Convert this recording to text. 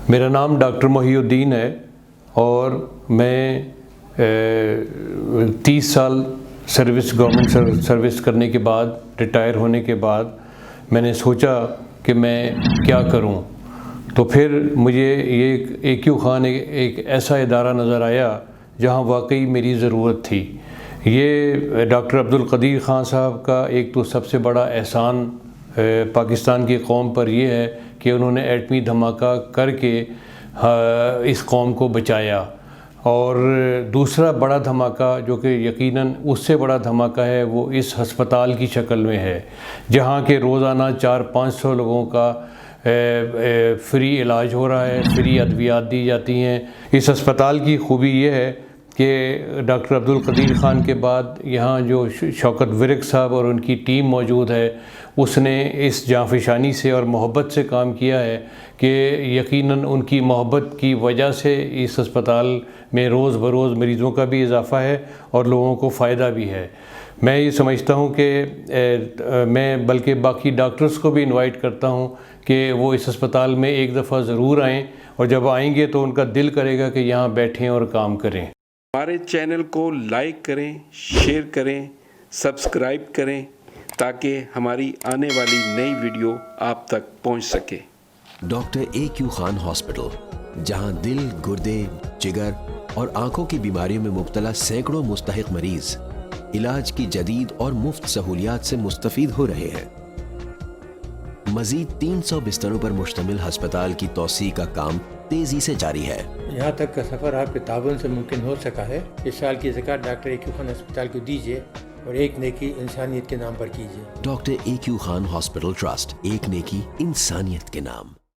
میرا نام ڈاکٹر محی الدین ہے اور میں 30 سال گورنمنٹ سروس کرنے کے بعد ریٹائر ہونے کے بعد میں نے سوچا کہ میں کیا کروں، تو پھر مجھے یہ AQ خان ایک ایسا ادارہ نظر آیا جہاں واقعی میری ضرورت تھی۔ یہ ڈاکٹر عبدالقدیر خان صاحب کا ایک تو سب سے بڑا احسان پاکستان کی قوم پر یہ ہے کہ انہوں نے ایٹمی دھماکہ کر کے اس قوم کو بچایا، اور دوسرا بڑا دھماکہ جو کہ یقیناً اس سے بڑا دھماکہ ہے وہ اس ہسپتال کی شکل میں ہے، جہاں کہ روزانہ 400-500 لوگوں کا فری علاج ہو رہا ہے، فری ادویات دی جاتی ہیں۔ اس ہسپتال کی خوبی یہ ہے کہ ڈاکٹر عبدالقدیر خان کے بعد یہاں جو شوکت ورک صاحب اور ان کی ٹیم موجود ہے، اس نے اس جانفشانی سے اور محبت سے کام کیا ہے کہ یقیناً ان کی محبت کی وجہ سے اس ہسپتال میں روز بروز مریضوں کا بھی اضافہ ہے اور لوگوں کو فائدہ بھی ہے۔ میں یہ سمجھتا ہوں کہ میں بلکہ باقی ڈاکٹرز کو بھی انوائٹ کرتا ہوں کہ وہ اس ہسپتال میں ایک دفعہ ضرور آئیں، اور جب آئیں گے تو ان کا دل کرے گا کہ یہاں بیٹھیں اور کام کریں۔ ہمارے چینل کو لائک کریں، شیئر کریں، سبسکرائب کریں تاکہ ہماری آنے والی نئی ویڈیو آپ تک پہنچ سکے۔ ڈاکٹر AQ خان ہاسپٹل، جہاں دل، گردے، جگر اور آنکھوں کی بیماریوں میں مبتلا سینکڑوں مستحق مریض علاج کی جدید اور مفت سہولیات سے مستفید ہو رہے ہیں۔ مزید 300 بستروں پر مشتمل ہسپتال کی توسیع کا کام تیزی سے جاری ہے۔ یہاں تک کا سفر آپ کے تعاون سے ممکن ہو سکا ہے۔ اس سال کی زکوٰۃ ڈاکٹر AQ خان ہسپتال کو دیجیے اور ایک نیکی انسانیت کے نام پر کیجیے۔ Doctor AQ Khan hospital trust, ایک نیکی انسانیت کے نام۔